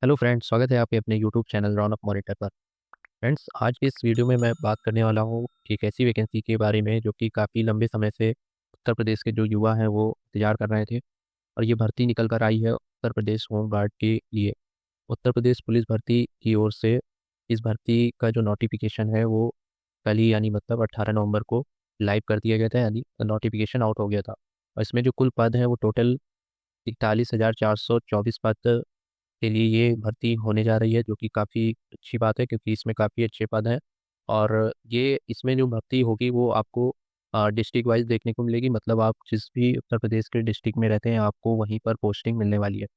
Hello friends, स्वागत है आपके अपने यूट्यूब चैनल रौनक मॉनिटर पर। फ्रेंड्स, आज के इस वीडियो में मैं बात करने वाला हूँ एक ऐसी वैकेंसी के बारे में जो कि काफ़ी लंबे समय से उत्तर प्रदेश के जो युवा हैं वो इंतजार कर रहे थे। और ये भर्ती निकल कर आई है उत्तर प्रदेश होम गार्ड के लिए। उत्तर प्रदेश पुलिस भर्ती की ओर से इस भर्ती का जो नोटिफिकेशन है वो कल ही यानी मतलब 18 नवंबर को लाइव कर दिया गया था, यानी नोटिफिकेशन आउट हो गया था। और इसमें जो कुल पद हैं वो टोटल 41,424 पद के लिए ये भर्ती होने जा रही है, जो कि काफ़ी अच्छी बात है क्योंकि इसमें काफ़ी अच्छे पद हैं। और ये इसमें जो भर्ती होगी वो आपको डिस्ट्रिक्ट वाइज देखने को मिलेगी, मतलब आप जिस भी उत्तर प्रदेश के डिस्ट्रिक्ट में रहते हैं आपको वहीं पर पोस्टिंग मिलने वाली है।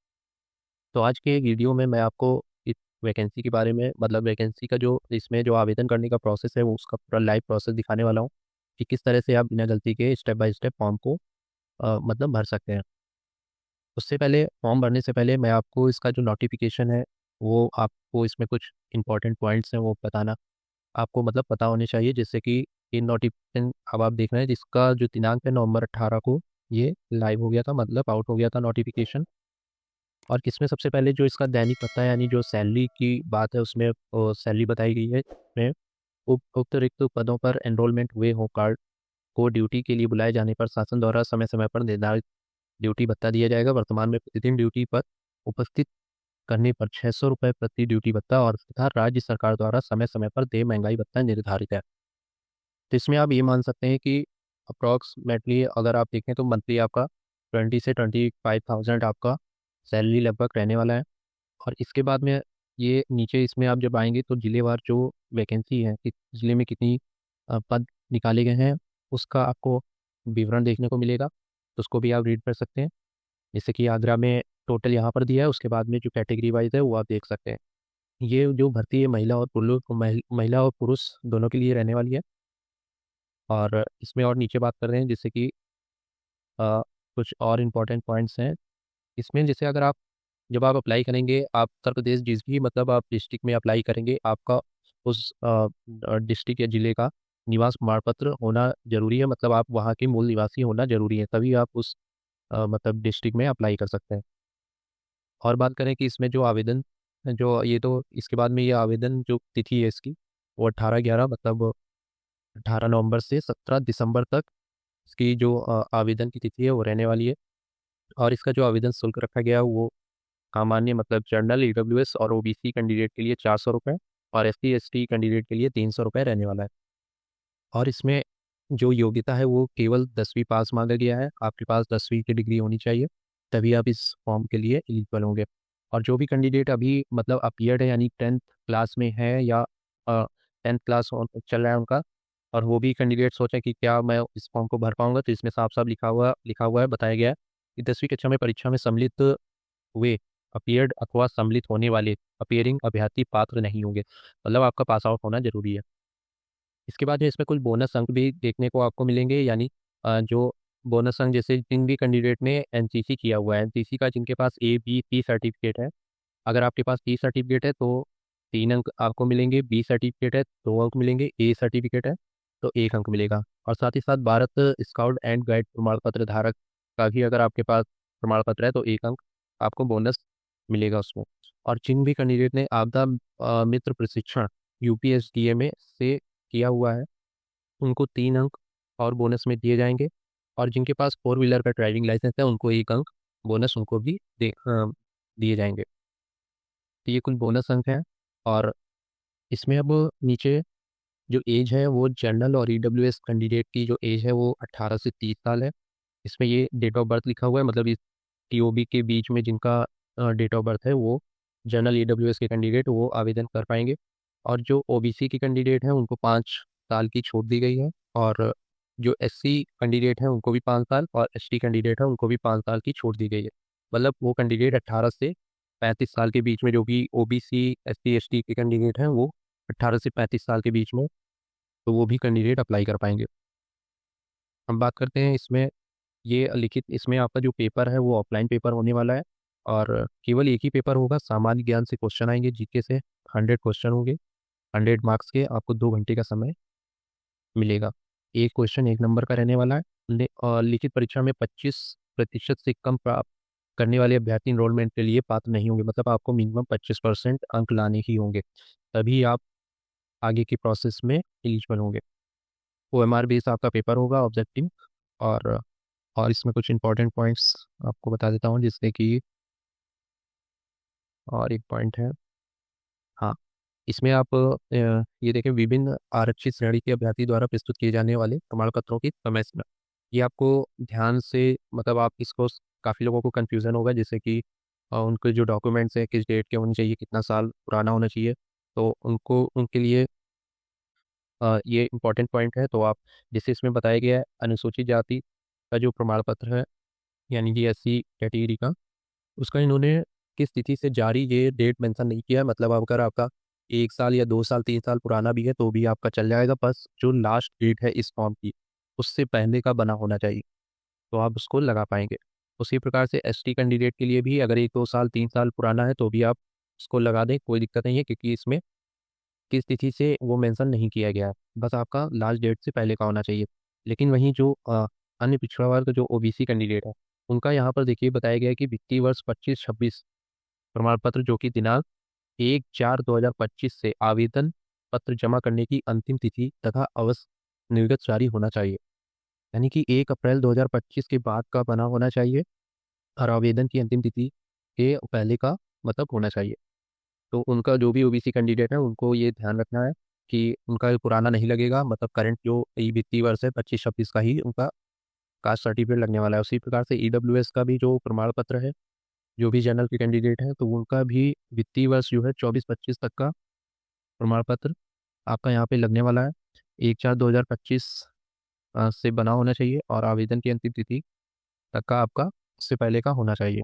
तो आज के वीडियो में मैं आपको इस वैकेंसी के बारे में, मतलब वैकेंसी का जो इसमें जो आवेदन करने का प्रोसेस है वो उसका पूरा लाइव प्रोसेस दिखाने वाला हूँ कि किस तरह से आप बिना गलती के स्टेप बाय स्टेप फॉर्म को मतलब भर सकते हैं। उससे पहले, फॉर्म भरने से पहले मैं आपको इसका जो नोटिफिकेशन है वो आपको इसमें कुछ इंपॉर्टेंट पॉइंट्स हैं वो बताना आपको मतलब पता होने चाहिए, जिससे कि ये नोटिफिकेशन अब आप देख रहे हैं जिसका जो दिनांक है नवंबर 18 को ये लाइव हो गया था, मतलब आउट हो गया था नोटिफिकेशन। और इसमें सबसे पहले जो इसका दैनिक भत्ता है यानी जो सैलरी की बात है उसमें सैलरी बताई गई है। इसमें उक्त रिक्त पदों पर एनरोलमेंट हुए होमगार्ड को ड्यूटी के लिए बुलाए जाने पर शासन द्वारा समय समय पर निर्धारित ड्यूटी भत्ता दिया जाएगा। वर्तमान में प्रतिदिन ड्यूटी पर उपस्थित करने पर 600 रुपये प्रति ड्यूटी भत्ता और तथा राज्य सरकार द्वारा समय समय पर देय महंगाई भत्ता निर्धारित है। तो इसमें आप ये मान सकते हैं कि अप्रॉक्सीमेटली अगर आप देखें तो मंथली आपका 20 से 25,000 आपका सैलरी लगभग रहने वाला है। और इसके बाद में ये नीचे इसमें आप जब आएंगे तो जिलेवार जो वैकेंसी है कि जिले में कितनी पद निकाले गए हैं उसका आपको विवरण देखने को मिलेगा, तो उसको भी आप रीड कर सकते हैं। जैसे कि आगरा में टोटल यहाँ पर दिया है, उसके बाद में जो कैटेगरी वाइज है वो आप देख सकते हैं। ये जो भर्ती है महिला और पुरुष दोनों के लिए रहने वाली है। और इसमें और नीचे बात कर रहे हैं जैसे कि अ, कुछ और इम्पोर्टेंट पॉइंट्स हैं इसमें। जैसे अगर आप जब आप अप्लाई करेंगे, आप उत्तर प्रदेश जिस भी मतलब आप डिस्ट्रिक्ट में अप्लाई करेंगे आपका उस डिस्ट्रिक्ट या जिले का निवास प्रमाण पत्र होना जरूरी है, मतलब आप वहाँ के मूल निवासी होना जरूरी है, तभी आप उस मतलब डिस्ट्रिक्ट में अप्लाई कर सकते हैं। और बात करें कि इसमें जो आवेदन जो ये तो इसके बाद में ये आवेदन जो तिथि है इसकी वो 18/11 मतलब 18 नवंबर से 17 दिसंबर तक इसकी जो आवेदन की तिथि है वो रहने वाली है। और इसका जो आवेदन शुल्क रखा गया है वो सामान्य मतलब जनरल ईडब्ल्यूएस और ओबीसी कैंडिडेट के लिए 400 रुपये और एससी एसटी कैंडिडेट के लिए 300 रुपये रहने वाला है। और इसमें जो योग्यता है वो केवल 10वीं पास मांगा गया है, आपके पास 10वीं की डिग्री होनी चाहिए, तभी आप इस फॉर्म के लिए एलिजिबल होंगे। और जो भी कैंडिडेट अभी मतलब अपीयर्ड है यानी 10th क्लास में है या 10th क्लास चल रहा है उनका, और वो भी कैंडिडेट सोचें कि क्या मैं इस फॉर्म को भर पाऊंगा, तो इसमें साफ साफ लिखा हुआ है, बताया गया है कि 10वीं कक्षा में परीक्षा में सम्मिलित हुए अपीयर्ड अथवा सम्मिलित होने वाले अपीयरिंग अभ्यर्थी पात्र नहीं होंगे, मतलब आपका पास आउट होना जरूरी है। इसके बाद में इसमें कुछ बोनस अंक भी देखने को आपको मिलेंगे, यानी जो बोनस अंक जैसे जिन भी कैंडिडेट ने एनसीसी किया हुआ है, एनसीसी का जिनके पास A B C सर्टिफिकेट है, अगर आपके पास C सर्टिफिकेट है तो 3 अंक आपको मिलेंगे, B सर्टिफिकेट है 2 अंक मिलेंगे, A सर्टिफिकेट है तो 1 अंक मिलेगा। और साथ ही साथ भारत स्काउट एंड गाइड प्रमाण पत्र धारक का भी अगर आपके पास प्रमाण पत्र है तो 1 अंक आपको बोनस मिलेगा उसमें। और जिन भी कैंडिडेट ने आपदा मित्र प्रशिक्षण UPSDA से किया हुआ है उनको 3 अंक और बोनस में दिए जाएंगे। और जिनके पास 4 व्हीलर का ड्राइविंग लाइसेंस है उनको 1 अंक बोनस उनको भी दिए जाएंगे। तो ये कुल बोनस अंक हैं। और इसमें अब नीचे जो एज है वो जनरल और EWS कैंडिडेट की जो एज है वो 18 से 30 साल है। इसमें ये डेट ऑफ बर्थ लिखा हुआ है, मतलब इस TOB के बीच में जिनका डेट ऑफ बर्थ है वो जनरल EWS के कैंडिडेट वो आवेदन कर पाएंगे। और जो OBC के कैंडिडेट हैं उनको 5 साल की छूट दी गई है। और जो SC कैंडिडेट हैं उनको भी 5 साल और ST कैंडिडेट है उनको भी 5 साल की छूट दी गई है। मतलब वो कैंडिडेट 18 से 35 साल के बीच में, जो भी OBC SC ST के कैंडिडेट हैं वो 18 से 35 साल के बीच में, तो वो भी कैंडिडेट अप्लाई कर पाएंगे। हम बात करते हैं इसमें ये लिखित, इसमें आपका जो पेपर है वो ऑफलाइन पेपर होने वाला है। और केवल एक ही पेपर होगा, सामान्य ज्ञान से क्वेश्चन आएंगे, जीके से 100 क्वेश्चन होंगे, 100 मार्क्स के, आपको 2 घंटे का समय मिलेगा। एक क्वेश्चन 1 नंबर का रहने वाला है। और लिखित परीक्षा में 25% से कम करने वाले अभ्यर्थी इनरोलमेंट के लिए पात्र नहीं होंगे। मतलब आपको मिनिमम 25% अंक लाने ही होंगे, तभी आप आगे की प्रोसेस में एलिजिबल होंगे। OMR बेस्ड आपका पेपर होगा, ऑब्जेक्टिव। और और इसमें कुछ इंपॉर्टेंट पॉइंट्स आपको बता देता हूँ, जिससे कि और एक पॉइंट है। हाँ, इसमें आप ये देखें, विभिन्न आरक्षित श्रेणी के अभ्यर्थी द्वारा प्रस्तुत किए जाने वाले प्रमाण पत्रों की समय सीमा। ये आपको ध्यान से, मतलब आप इसको, काफ़ी लोगों को कन्फ्यूज़न होगा, जैसे कि उनके जो डॉक्यूमेंट्स हैं किस डेट के होने चाहिए, कितना साल पुराना होना चाहिए। तो उनको, उनके लिए ये इंपॉर्टेंट पॉइंट है। तो आप, जैसे इसमें बताया गया है, अनुसूचित जाति का जो प्रमाण पत्र है, यानी कि SC कैटेगरी का, उसका इन्होंने किस तिथि से जारी, ये डेट मेंशन नहीं किया है। मतलब अगर आपका 1 साल या 2 साल 3 साल पुराना भी है तो भी आपका चल जाएगा, बस जो लास्ट डेट है इस फॉर्म की उससे पहले का बना होना चाहिए, तो आप उसको लगा पाएंगे। उसी प्रकार से ST कैंडिडेट के लिए भी अगर 1 2 साल 3 साल पुराना है तो भी आप उसको लगा दें, कोई दिक्कत नहीं है, क्योंकि इसमें किस तिथि से वो मेंशन नहीं किया गया है, बस आपका लास्ट डेट से पहले का होना चाहिए। लेकिन वहीं जो अन्य पिछड़ा वर्ग जो OBC कैंडिडेट है, उनका यहाँ पर देखिए बताया गया है कि वित्तीय वर्ष 25-26 प्रमाण पत्र जो कि दिनांक 1/4/2025 से आवेदन पत्र जमा करने की अंतिम तिथि तथा अवश्य निर्गत जारी होना चाहिए। यानी कि 1 अप्रैल 2025 के बाद का बना होना चाहिए, और आवेदन की अंतिम तिथि के पहले का मतलब होना चाहिए। तो उनका जो भी OBC कैंडिडेट है उनको ये ध्यान रखना है कि उनका पुराना नहीं लगेगा, मतलब करंट जो ई वित्तीय वर्ष है 25-26 का ही उनका कास्ट सर्टिफिकेट लगने वाला है। उसी प्रकार से EWS का भी जो प्रमाण पत्र है, जो भी जनरल के कैंडिडेट हैं, तो उनका भी वित्तीय वर्ष जो है 24-25 तक का प्रमाण पत्र आपका यहाँ पे लगने वाला है। 1/4/2025 से बना होना चाहिए, और आवेदन की अंतिम तिथि तक का आपका उससे पहले का होना चाहिए।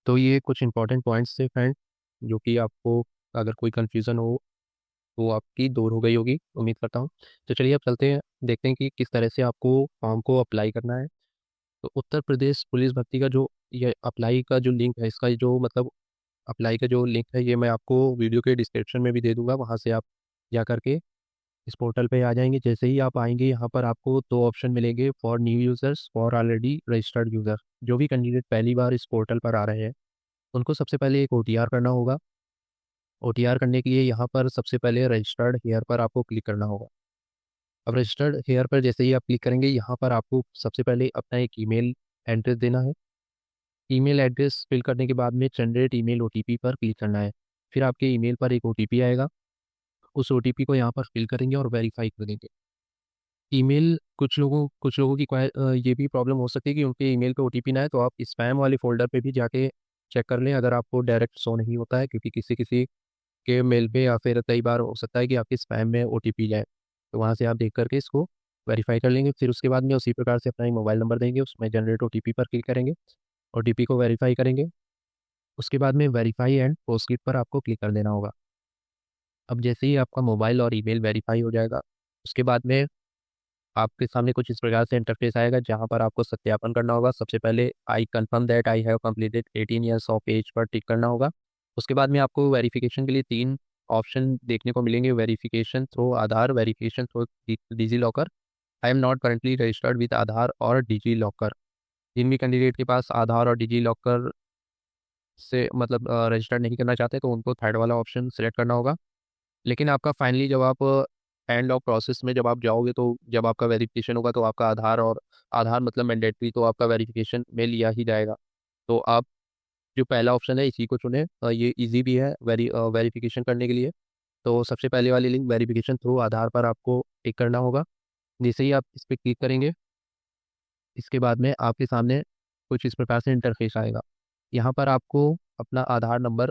तो ये कुछ इंपॉर्टेंट पॉइंट्स थे फ्रेंड, जो कि आपको, अगर कोई कन्फ्यूज़न हो तो आपकी दूर हो गई होगी, उम्मीद करता हूँ। तो चलिए अब चलते हैं, देखते हैं कि किस तरह से आपको फॉर्म को अप्लाई करना है। तो उत्तर प्रदेश पुलिस भर्ती का जो ये अप्लाई का जो लिंक है, इसका जो मतलब अप्लाई का जो लिंक है, ये मैं आपको वीडियो के डिस्क्रिप्शन में भी दे दूंगा, वहाँ से आप जा करके इस पोर्टल पे आ जाएंगे। जैसे ही आप आएंगे, यहाँ पर आपको दो ऑप्शन मिलेंगे, for new users, for already registered user. जो भी कैंडिडेट पहली बार इस पोर्टल पर आ रहे हैं, उनको सबसे पहले एक OTR करना होगा। OTR करने के लिए यहाँ पर सबसे पहले रजिस्टर्ड हेयर पर आपको क्लिक करना होगा। अब रजिस्टर्ड हेयर पर जैसे ही आप क्लिक करेंगे, यहाँ पर आपको सबसे पहले अपना एक ईमेल एड्रेस देना है। ईमेल एड्रेस फिल करने के बाद में जनरेट ईमेल OTP पर क्लिक करना है। फिर आपके ईमेल पर एक OTP आएगा, उस OTP को यहाँ पर फिल करेंगे और वेरीफाई कर देंगे। ईमेल, कुछ लोगों की ये भी प्रॉब्लम हो सकती है कि उनके ईमेल पे OTP ना है, तो आप स्पैम वाले फोल्डर पे भी जाके चेक कर लें, अगर आपको डायरेक्ट शो नहीं होता है, क्योंकि किसी किसी के मेल पे या फिर कई बार हो सकता है कि आपके स्पैम में OTP जाए, तो वहाँ से आप देख करके इसको वेरीफाई कर लेंगे। फिर उसके बाद में उसी प्रकार से अपना एक मोबाइल नंबर देंगे, उसमें जनरेट OTP पर क्लिक करेंगे, OTP को वेरीफाई करेंगे। उसके बाद में वेरीफाई एंड प्रोसीड पर आपको क्लिक कर देना होगा। अब जैसे ही आपका मोबाइल और ईमेल वेरीफाई हो जाएगा, उसके बाद में आपके सामने कुछ इस प्रकार से इंटरफेस आएगा, जहां पर आपको सत्यापन करना होगा। सबसे पहले I confirm that I have completed 18 years of age पर टिक करना होगा। उसके बाद में आपको वेरिफिकेशन के लिए 3 ऑप्शन देखने को मिलेंगे, verification through Aadhaar, verification through DigiLocker, I am not currently registered with Aadhaar और डिजी लॉकर। जिन भी कैंडिडेट के पास आधार और डिजी लॉकर से मतलब रजिस्टर्ड नहीं करना चाहते, तो उनको थर्ड वाला ऑप्शन सेलेक्ट करना होगा। लेकिन आपका फाइनली जब आप एंड ऑफ प्रोसेस में जब आप जाओगे, तो जब आपका वेरिफिकेशन होगा, तो आपका आधार, और आधार मतलब मैंडेटरी, तो आपका वेरिफिकेशन में लिया ही जाएगा। तो आप जो पहला ऑप्शन है इसी को चुनें, ये इजी भी है वेरिफिकेशन करने के लिए। तो सबसे पहले वाली लिंक वेरिफिकेशन थ्रू आधार पर आपको टिक करना होगा। जैसे ही आप इस पर क्लिक करेंगे, इसके बाद में आपके सामने कुछ इस प्रकार से इंटरफेस आएगा। यहाँ पर आपको अपना आधार नंबर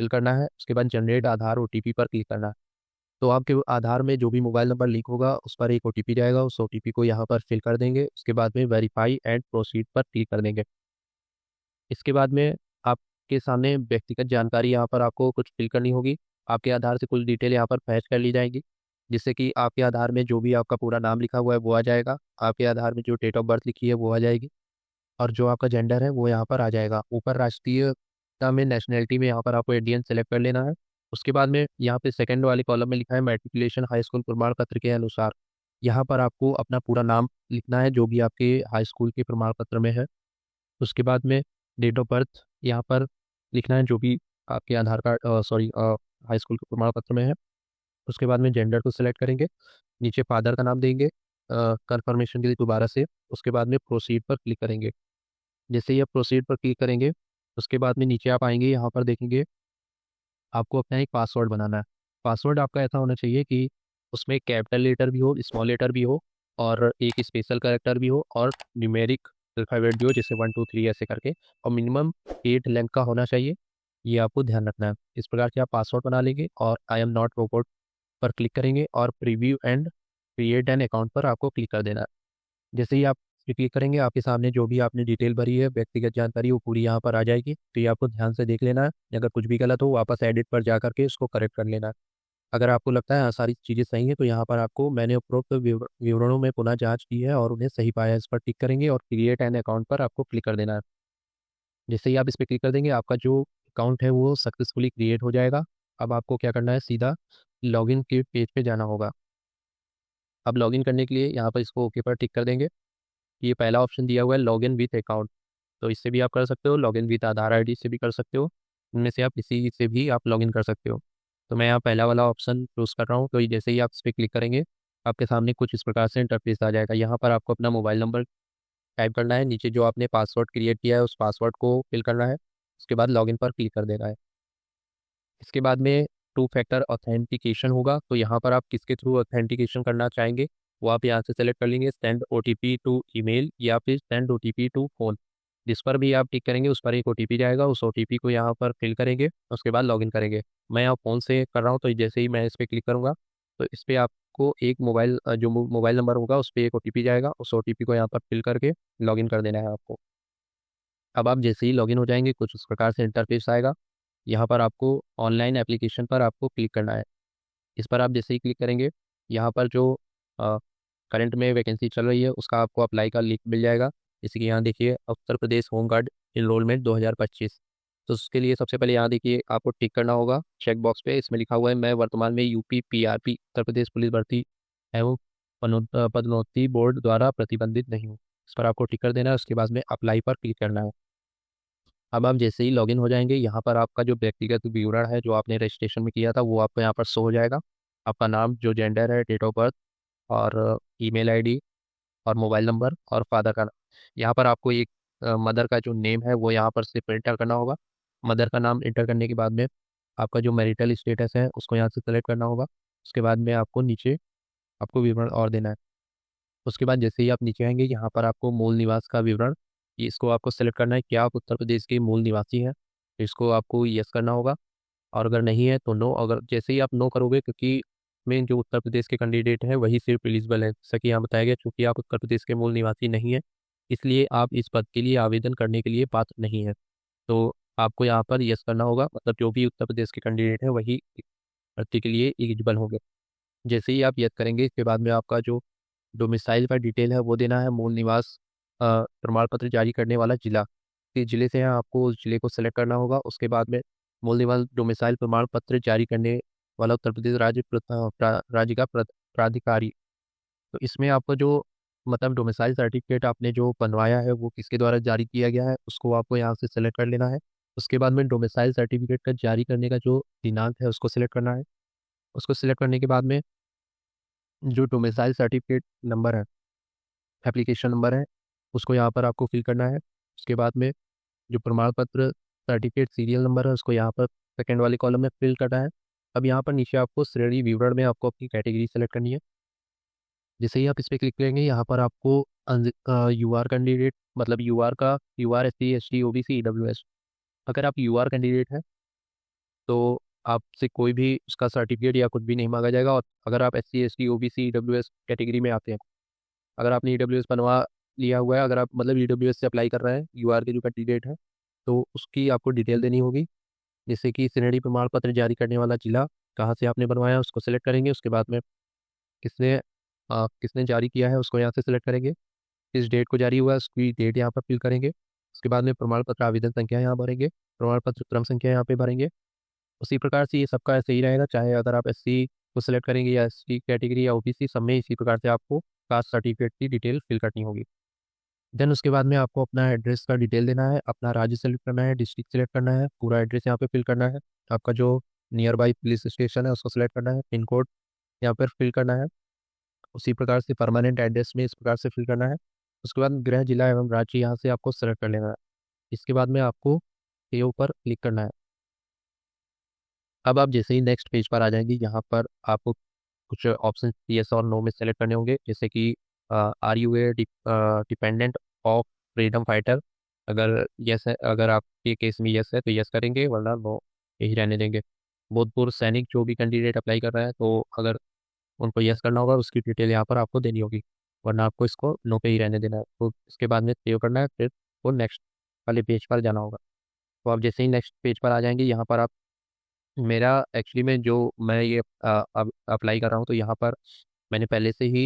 फिल करना है, उसके बाद जनरेट आधार OTP पर क्लिक करना है। तो आपके आधार में जो भी मोबाइल नंबर लिंक होगा, उस पर एक OTP जाएगा, उस OTP को यहाँ पर फिल कर देंगे। उसके बाद में वेरीफाई एंड प्रोसीड पर क्लिक कर देंगे। इसके बाद में आपके सामने व्यक्तिगत जानकारी यहाँ पर आपको कुछ फिल करनी होगी। आपके आधार से कुछ डिटेल यहाँ पर फैच कर ली जाएंगी, जिससे कि आपके आधार में जो भी आपका पूरा नाम लिखा हुआ है वो आ जाएगा, आपके आधार में जो डेट ऑफ बर्थ लिखी है वो आ जाएगी, और जो आपका जेंडर है वो यहाँ पर आ जाएगा। ऊपर राष्ट्रीयता में, नेशनैलिटी में यहाँ पर आपको इंडियन सेलेक्ट कर लेना है। उसके बाद में यहाँ पे सेकंड वाले कॉलम में लिखा है मैट्रिकुलेशन हाई स्कूल प्रमाण पत्र के अनुसार। यहाँ पर आपको अपना पूरा नाम लिखना है, जो भी आपके हाई स्कूल के प्रमाण पत्र में है। उसके बाद में डेट ऑफ बर्थ यहाँ पर लिखना है जो भी आपके आधार कार्ड सॉरी हाई स्कूल के प्रमाण पत्र में है। उसके बाद में जेंडर को सिलेक्ट करेंगे, नीचे फादर का नाम देंगे कंफर्मेशन के लिए दोबारा से। उसके बाद में प्रोसीड पर क्लिक करेंगे। जैसे ही आप प्रोसीड पर क्लिक करेंगे उसके बाद में नीचे आप आएंगे, यहाँ पर देखेंगे आपको अपना एक पासवर्ड बनाना है। पासवर्ड आपका ऐसा होना चाहिए कि उसमें कैपिटल लेटर भी हो, स्मॉल लेटर भी हो, और एक स्पेशल कैरेक्टर भी हो, और न्यूमेरिक अल्फ़ाबेट भी हो, जैसे 1 2 3 ऐसे करके, और मिनिमम 8 लेंथ का होना चाहिए। ये आपको ध्यान रखना है। इस प्रकार से आप पासवर्ड बना लेंगे और आई एम नॉट रोबोट पर क्लिक करेंगे और preview and create an account पर आपको क्लिक कर देना है। जैसे ही आप इस पे क्लिक करेंगे आपके सामने जो भी आपने डिटेल भरी है, व्यक्तिगत जानकारी, वो पूरी यहाँ पर आ जाएगी। तो ये आपको ध्यान से देख लेना है। अगर कुछ भी गलत हो वापस एडिट पर जा करके इसको करेक्ट कर लेना है। अगर आपको लगता है हाँ सारी चीज़ें सही हैं तो यहाँ पर आपको मैंने उपरोक्त विवरणों में पुनः जांच की है और उन्हें सही पाया है, इस पर टिक करेंगे और क्रिएट एन अकाउंट पर आपको क्लिक कर देना है। जैसे ही आप इस पर क्लिक कर देंगे आपका जो अकाउंट है वो सक्सेसफुली क्रिएट हो जाएगा। अब आपको क्या करना है, सीधा लॉगिन के पेज पे जाना होगा। अब लॉगिन करने के लिए यहाँ पर इसको ओके पर टिक कर देंगे। ये पहला ऑप्शन दिया हुआ है लॉगिन विथ अकाउंट, तो इससे भी आप कर सकते हो, लॉगिन विद आधार आईडी से भी कर सकते हो। इनमें से आप किसी से भी आप लॉगिन कर सकते हो। तो मैं यहाँ पहला वाला ऑप्शन चूज़ कर रहा हूँ। तो जैसे ही आप इस पर क्लिक करेंगे आपके सामने कुछ इस प्रकार से इंटरफेस आ जाएगा। यहाँ पर आपको अपना मोबाइल नंबर टाइप करना है, नीचे जो आपने पासवर्ड क्रिएट किया है उस पासवर्ड को फिल करना है। उसके बाद लॉगिन पर क्लिक कर देना है। इसके बाद में टू फैक्टर ऑथेंटिकेशन होगा, तो यहाँ पर आप किसके थ्रू ऑथेंटिकेशन करना चाहेंगे वो आप यहाँ से सेलेक्ट कर लेंगे, सेंड ओटीपी टू ईमेल या फिर सेंड ओटीपी टू फोन। जिस पर भी आप टिक करेंगे उस पर एक ओटीपी जाएगा, उस ओटीपी को यहाँ पर फिल करेंगे, उसके बाद लॉगिन करेंगे। मैं यहाँ फ़ोन से कर रहा हूँ, तो जैसे ही मैं इस पर क्लिक करूँगा तो इस पर आपको एक जो मोबाइल नंबर होगा उस पर एक ओटीपी जाएगा, उस ओटीपी को यहाँ पर फिल करके लॉगिन कर देना है आपको। अब आप जैसे ही लॉगिन हो जाएंगे कुछ इस प्रकार से इंटरफेस आएगा। यहाँ पर आपको ऑनलाइन एप्लीकेशन पर आपको क्लिक करना है। इस पर आप जैसे ही क्लिक करेंगे यहाँ पर जो करंट में वैकेंसी चल रही है उसका आपको अप्लाई का लिंक मिल जाएगा। जैसे कि यहाँ देखिए Uttar Pradesh home guard enrolment 2025। तो उसके लिए सबसे पहले यहाँ देखिए आपको टिक करना होगा चेक बॉक्स पे, इसमें लिखा हुआ है मैं वर्तमान में UP PRP Uttar Pradesh police भर्ती एवं पदोन्नति बोर्ड द्वारा प्रतिबंधित नहीं हूँ। इस पर आपको टिक कर देना है। उसके बाद में अप्लाई पर क्लिक करना है। अब आप जैसे ही लॉगिन हो जाएंगे यहाँ पर आपका जो व्यक्तिगत विवरण है जो आपने रजिस्ट्रेशन में किया था वो आपको यहाँ पर शो हो जाएगा। आपका नाम, जो जेंडर है, डेट ऑफ बर्थ, और ईमेल आईडी, और मोबाइल नंबर, और फादर का नाम। यहाँ पर आपको एक मदर का जो नेम है वो यहाँ पर सिर्फ एंटर करना होगा। मदर का नाम एंटर करने के बाद में आपका जो मैरिटल स्टेटस है उसको यहाँ से सेलेक्ट करना होगा। उसके बाद में आपको नीचे आपको विवरण और देना है। उसके बाद जैसे ही आप नीचे आएंगे यहाँ पर आपको मूल निवास का विवरण, ये इसको आपको सेलेक्ट करना है। क्या आप उत्तर प्रदेश के मूल निवासी हैं, तो इसको आपको यस करना होगा, और अगर नहीं है तो नो। अगर जैसे ही आप नो करोगे, क्योंकि मेन जो उत्तर प्रदेश के कैंडिडेट हैं वही सिर्फ एलिजिबल है, जैसा कि यहाँ बताया गया, चूंकि आप उत्तर प्रदेश के मूल निवासी नहीं हैं इसलिए आप इस पद के लिए आवेदन करने के लिए पात्र नहीं है। तो आपको यहाँ पर यस करना होगा, मतलब जो भी उत्तर प्रदेश के कैंडिडेट हैं वही भर्ती के लिए एलिजिबल होंगे। जैसे ही आप यस करेंगे इसके बाद में आपका जो डोमिसाइल का डिटेल है वो देना है। मूल निवास प्रमाण पत्र जारी करने वाला जिला, किस जिले से है आपको उस जिले को सेलेक्ट करना होगा। उसके बाद में मूल निवास डोमिसाइल प्रमाण पत्र जारी करने वाला उत्तर प्रदेश राज्य राज्य का प्राधिकारी। तो इसमें आपको जो मतलब डोमिसाइल सर्टिफिकेट आपने जो बनवाया है वो किसके द्वारा जारी किया गया है उसको आपको यहाँ से सेलेक्ट कर लेना है। उसके बाद में डोमिसाइल सर्टिफिकेट का जारी करने का जो दिनांक है उसको सिलेक्ट करना है। उसको सिलेक्ट करने के बाद में जो डोमिसाइल सर्टिफिकेट नंबर है, एप्लीकेशन नंबर है, उसको यहाँ पर आपको फिल करना है। उसके बाद में जो प्रमाण पत्र सर्टिफिकेट सीरियल नंबर है उसको यहाँ पर सेकेंड वाले कॉलम में फिल करना है। अब यहाँ पर नीचे आपको श्रेणी विवरण में आपको अपनी कैटेगरी सेलेक्ट करनी है। जैसे ही आप इस पर क्लिक करेंगे यहाँ पर आपको यू आर कैंडिडेट, मतलब you are S C S T O B C W S, अगर आप यू आर कैंडिडेट हैं तो आपसे कोई भी उसका सर्टिफिकेट या कुछ भी नहीं मांगा जाएगा। और अगर आप S C S T O B C W S category में आते हैं, अगर आपने ई डब्ल्यू एस बनवा लिया हुआ है, अगर आप मतलब ई डब्ल्यू एस से अप्लाई कर रहे हैं, यू आर के जो कैंडिडेट है, तो उसकी आपको डिटेल देनी होगी। जैसे कि श्रेणी प्रमाण पत्र जारी करने वाला जिला, कहाँ से आपने बनवाया उसको सेलेक्ट करेंगे। उसके बाद में किसने किसने जारी किया है उसको यहाँ से सेलेक्ट करेंगे। किस डेट को जारी हुआ है उसकी डेट यहाँ पर फिल करेंगे। उसके बाद में प्रमाण पत्र आवेदन संख्या यहाँ भरेंगे, प्रमाण पत्र क्रम संख्या यहाँ पे भरेंगे। उसी प्रकार से ये सबका ऐसे ही रहेगा, चाहे अगर आप एससी को सिलेक्ट करेंगे या एसटी कैटेगरी या ओबीसी, सब में इसी प्रकार से आपको कास्ट सर्टिफिकेट की डिटेल फिल करनी होगी। देन उसके बाद में आपको अपना एड्रेस का डिटेल देना है, अपना राज्य सेलेक्ट करना है, डिस्ट्रिक्ट सेलेक्ट करना है, पूरा एड्रेस यहाँ पे फिल करना है, आपका जो नियर बाई पुलिस स्टेशन है उसको सेलेक्ट करना है, पिन कोड यहाँ पर फिल करना है, उसी प्रकार से परमानेंट एड्रेस में इस प्रकार से फिल करना है। उसके बाद गृह जिला एवं राज्य यहाँ से आपको सेलेक्ट कर लेना है। इसके बाद में आपको सेव पर क्लिक करना है। अब आप जैसे ही नेक्स्ट पेज पर आ जाएंगे, यहाँ पर आपको कुछ ऑप्शन यस और नो में सेलेक्ट करने होंगे, जैसे कि are you a dependent of freedom fighter. अगर यस है, अगर आपके केस में यस है तो यस करेंगे, वरना नो यही रहने देंगे। भूतपूर्व सैनिक जो भी कैंडिडेट अप्लाई कर रहा है, तो अगर उनको यस करना होगा उसकी डिटेल यहाँ पर आपको देनी होगी, वरना आपको इसको नो पे ही रहने देना है। तो इसके बाद में सेव करना है, फिर वो नेक्स्ट वाले पेज पर जाना होगा। तो आप जैसे ही नेक्स्ट पेज पर आ जाएंगे, यहाँ पर आप मेरा एक्चुअली में जो मैं ये अब अप्लाई कर रहा हूँ, तो यहाँ पर मैंने पहले से ही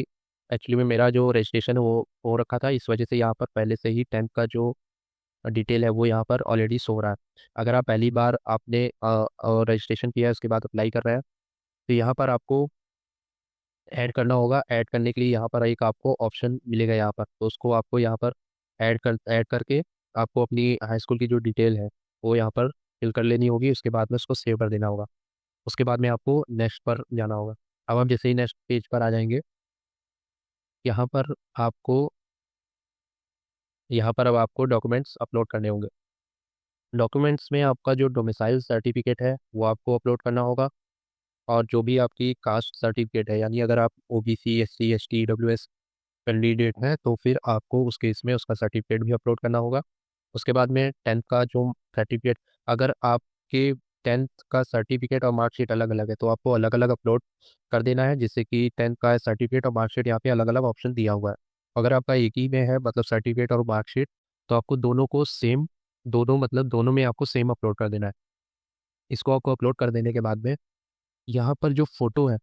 एक्चुअली में मेरा जो रजिस्ट्रेशन है वो हो रखा था, इस वजह से यहाँ पर पहले से ही 10th का जो डिटेल है वो यहाँ पर ऑलरेडी शो हो रहा है। अगर आप पहली बार आपने रजिस्ट्रेशन किया है उसके बाद अप्लाई कर रहे हैं, तो यहाँ पर आपको ऐड करना होगा। ऐड करने के लिए यहाँ पर एक आपको ऑप्शन मिलेगा यहाँ पर, तो उसको आपको यहाँ पर ऐड करके आपको अपनी हाई स्कूल की जो डिटेल है वो यहाँ पर फिल कर लेनी होगी। उसके बाद में उसको सेव कर देना होगा। उसके बाद में आपको नेक्स्ट पर जाना होगा। अब आप जैसे ही नेक्स्ट पेज पर आ जाएंगे, यहाँ पर आपको यहाँ पर अब आपको डॉक्यूमेंट्स अपलोड करने होंगे। डॉक्यूमेंट्स में आपका जो डोमिसाइल सर्टिफिकेट है वो आपको अपलोड करना होगा, और जो भी आपकी कास्ट सर्टिफिकेट है, यानी अगर आप OBC SC ST EWS candidate हैं तो फिर आपको उस केस में उसका सर्टिफिकेट भी अपलोड करना होगा। उसके बाद में 10th का जो सर्टिफिकेट, अगर आपके 10th का सर्टिफिकेट और मार्कशीट अलग अलग है तो आपको अलग अलग अपलोड कर देना है, जिससे कि 10th का सर्टिफिकेट और मार्कशीट यहाँ पे अलग अलग ऑप्शन दिया हुआ है। अगर आपका एक ही में है, मतलब सर्टिफिकेट और मार्कशीट, तो आपको दोनों को सेम, दोनों मतलब दोनों में आपको सेम अपलोड कर देना है। इसको आपको अपलोड कर देने के बाद में यहाँ पर जो फोटो है,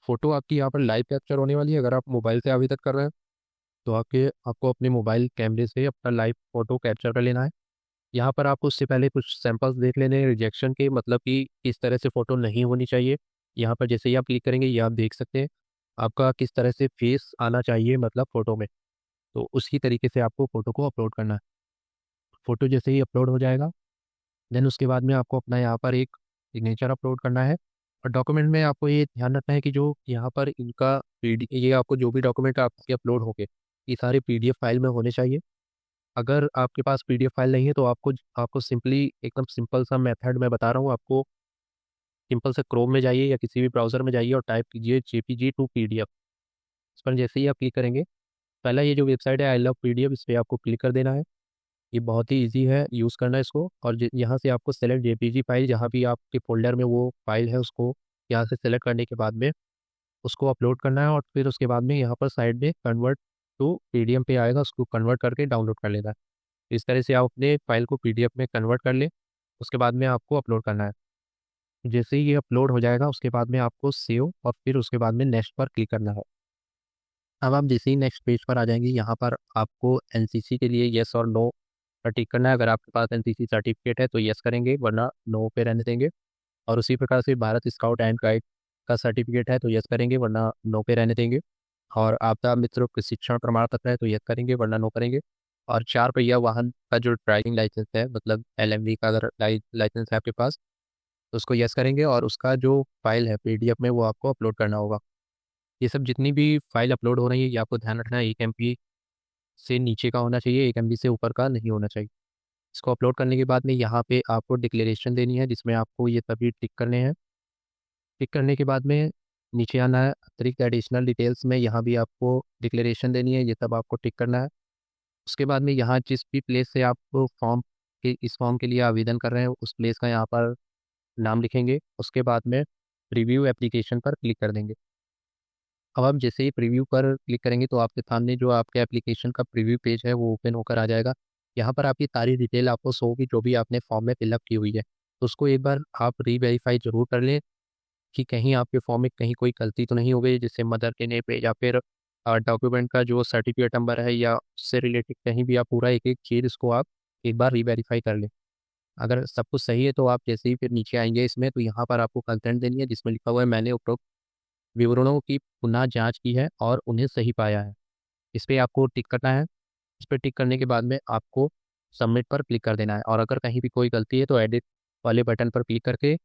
फोटो आपकी यहाँ पर लाइव कैप्चर होने वाली है। अगर आप मोबाइल से आवेदन कर रहे हैं तो आपको अपने मोबाइल कैमरे से अपना लाइव फोटो कैप्चर कर लेना है। यहाँ पर आपको उससे पहले कुछ सैंपल्स देख लेने हैं रिजेक्शन के, मतलब कि किस तरह से फ़ोटो नहीं होनी चाहिए। यहाँ पर जैसे ही आप क्लिक करेंगे, ये आप देख सकते हैं आपका किस तरह से फेस आना चाहिए, मतलब फ़ोटो में। तो उसी तरीके से आपको फ़ोटो को अपलोड करना है। फ़ोटो जैसे ही अपलोड हो जाएगा, देन उसके बाद में आपको अपना यहाँ पर एक सिग्नेचर अपलोड करना है। और डॉक्यूमेंट में आपको ये ध्यान रखना है कि जो यहाँ पर इनका पीडी ये आपको जो भी डॉक्यूमेंट आपके अपलोड होंगे, ये सारे पीडीएफ फाइल में होने चाहिए। अगर आपके पास पीडीएफ फाइल नहीं है तो आपको आपको सिंपली एकदम सिंपल सा मेथड मैं बता रहा हूँ आपको। सिंपल से क्रोम में जाइए या किसी भी ब्राउजर में जाइए और टाइप कीजिए जेपीजी टू पीडीएफ। इस पर जैसे ही आप क्लिक करेंगे, पहला ये जो वेबसाइट है आई लव पीडीएफ, इस पर आपको क्लिक कर देना है। ये बहुत ही इजी है यूज़ करना इसको। और यहाँ से आपको सेलेक्ट जेपीजी फाइल, जहाँ भी आपके फोल्डर में वो फाइल है उसको यहाँ से सेलेक्ट करने के बाद में उसको अपलोड करना है। और फिर उसके बाद में यहाँ पर साइड में कन्वर्ट टू पीडीएफ पे आएगा, उसको कन्वर्ट करके डाउनलोड कर लेना है। इस तरह से आप अपने फाइल को पीडीएफ में कन्वर्ट कर लें। उसके बाद में आपको अपलोड करना है। जैसे ही ये अपलोड हो जाएगा, उसके बाद में आपको सेव और फिर उसके बाद में नेक्स्ट पर क्लिक करना है। अब आप जैसे ही नेक्स्ट पेज पर आ जाएंगे, यहाँ पर आपको एनसीसी के लिए येस और नो पर टिक करना है। अगर आपके पास एनसीसी सर्टिफिकेट है तो येस करेंगे, वरना नो पे रहने देंगे। और उसी प्रकार से भारत स्काउट एंड गाइड का सर्टिफिकेट है तो येस करेंगे, वरना नो पे रहने देंगे। और आपदा मित्र प्रशिक्षण प्रमाण पत्र है तो येस करेंगे, वरना नो करेंगे। और 4 पहिया वाहन का जो ड्राइविंग लाइसेंस है, मतलब एलएमवी का अगर लाइसेंस है आपके पास, तो उसको यस करेंगे। और उसका जो फाइल है पीडीएफ में वो आपको अपलोड करना होगा। ये सब जितनी भी फाइल अपलोड हो रही है, ये आपको ध्यान रखना है 1 MB से नीचे का होना चाहिए, 1 MB से ऊपर का नहीं होना चाहिए। इसको अपलोड करने के बाद में यहाँ पे आपको डिक्लेरेशन देनी है, जिसमें आपको ये सभी टिक करने हैं। टिक करने के बाद में नीचे आना है अतिरिक्त एडिशनल डिटेल्स में, यहाँ भी आपको डिक्लेरेशन देनी है, ये सब आपको टिक करना है। उसके बाद में यहाँ जिस भी प्लेस से आप फॉर्म के इस फॉर्म के लिए आवेदन कर रहे हैं उस प्लेस का यहाँ पर नाम लिखेंगे। उसके बाद में प्रीव्यू एप्लीकेशन पर क्लिक कर देंगे। अब आप जैसे ही प्रीव्यू पर क्लिक करेंगे तो आपके सामने जो आपके एप्लीकेशन का प्रीव्यू पेज है वो ओपन होकर आ जाएगा। यहाँ पर आपकी सारी डिटेल आपको शो होगी जो भी आपने फॉर्म में फिलअप की हुई है, तो उसको एक बार आप रीवेरीफाई जरूर कर लें कि कहीं आपके फॉर्म में कहीं कोई गलती तो नहीं हो गई, जैसे मदर के नेम पे या फिर डॉक्यूमेंट का जो सर्टिफिकेट नंबर है या उससे रिलेटेड कहीं भी आप पूरा एक एक चीज़ इसको आप एक बार रीवेरीफाई कर लें। अगर सब कुछ सही है तो आप जैसे ही फिर नीचे आएंगे इसमें, तो यहाँ पर आपको कंटेंट देनी है जिसमें लिखा हुआ है मैंने उपरोक्त विवरणों की पुनः जांच की है और उन्हें सही पाया है। इस पर आपको टिक करना है। इस पर टिक करने के बाद में आपको सबमिट पर क्लिक कर देना है, और अगर कहीं भी कोई गलती है तो एडिट वाले बटन पर क्लिक करके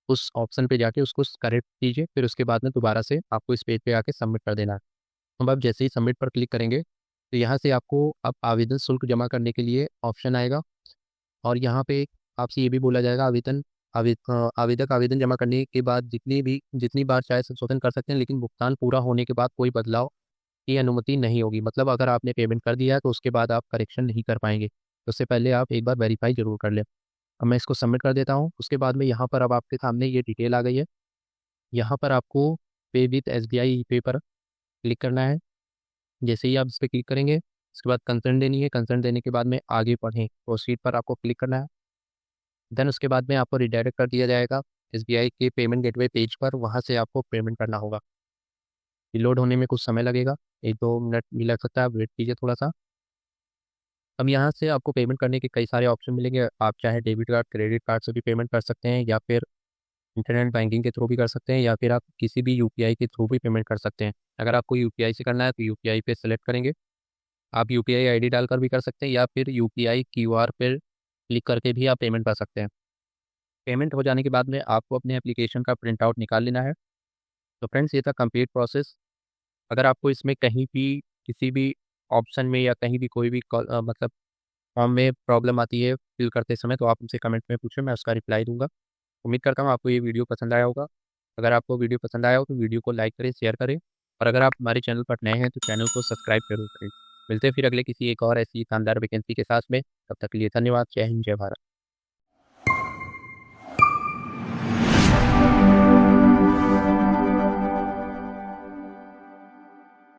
उस ऑप्शन पे जाके उसको करेक्ट कीजिए। फिर उसके बाद में दोबारा से आपको इस पेज पे आके सबमिट कर देना है। अब आप जैसे ही सबमिट पर क्लिक करेंगे तो यहाँ से आपको अब आवेदन शुल्क जमा करने के लिए ऑप्शन आएगा, और यहाँ पे आपसे ये भी बोला जाएगा आवेदक आवेदन जमा करने के बाद जितनी बार चाहे संशोधन कर सकते हैं, लेकिन भुगतान पूरा होने के बाद कोई बदलाव की अनुमति नहीं होगी। मतलब अगर आपने पेमेंट कर दिया है तो उसके बाद आप करेक्शन नहीं कर पाएंगे, तो उससे पहले आप एक बार वेरीफाई जरूर कर लें। अब मैं इसको सबमिट कर देता हूँ। उसके बाद में यहाँ पर अब आपके सामने ये डिटेल आ गई है। यहाँ पर आपको पे विथ SBI पे पर क्लिक करना है। जैसे ही आप इस पर क्लिक करेंगे उसके बाद कंसर्न देनी है। कंसर्न देने के बाद में आगे बढ़ें प्रोसीड पर आपको क्लिक करना है। देन उसके बाद में आपको रिडायरेक्ट कर दिया जाएगा SBI के पेमेंट गेटवे पेज पर, वहाँ से आपको पेमेंट करना होगा। लोड होने में कुछ समय लगेगा, 1-2 मिनट भी लग सकता है, आप वेट कीजिए थोड़ा सा। अब यहाँ से आपको पेमेंट करने के कई सारे ऑप्शन मिलेंगे। आप चाहे डेबिट कार्ड क्रेडिट कार्ड से भी पेमेंट कर सकते हैं, या फिर इंटरनेट बैंकिंग के थ्रू भी कर सकते हैं, या फिर आप किसी भी UPI के थ्रू भी पेमेंट कर सकते हैं। अगर आपको UPI से करना है तो UPI पे सेलेक्ट करेंगे। आप UPI ID डालकर भी कर सकते हैं, या फिर UPI QR पे क्लिक करके भी आप पेमेंट कर सकते हैं। पेमेंट हो जाने के बाद में आपको अपने एप्लीकेशन का प्रिंट आउट निकाल लेना है। तो फ्रेंड्स, ये था कंप्लीट प्रोसेस। अगर आपको इसमें कहीं भी किसी भी ऑप्शन में या कहीं भी कोई भी मतलब फॉर्म में प्रॉब्लम आती है फिल करते समय, तो आप मुझसे कमेंट में पूछें, मैं उसका रिप्लाई दूंगा। उम्मीद करता हूँ आपको ये वीडियो पसंद आया होगा। अगर आपको वीडियो पसंद आया हो तो वीडियो को लाइक करें, शेयर करें, और अगर आप हमारे चैनल पर नए हैं तो चैनल को सब्सक्राइब जरूर करें। मिलते हैं फिर अगले किसी एक और ऐसी शानदार वैकेंसी के साथ में। तब तक के लिए धन्यवाद। जय हिंद, जय भारत।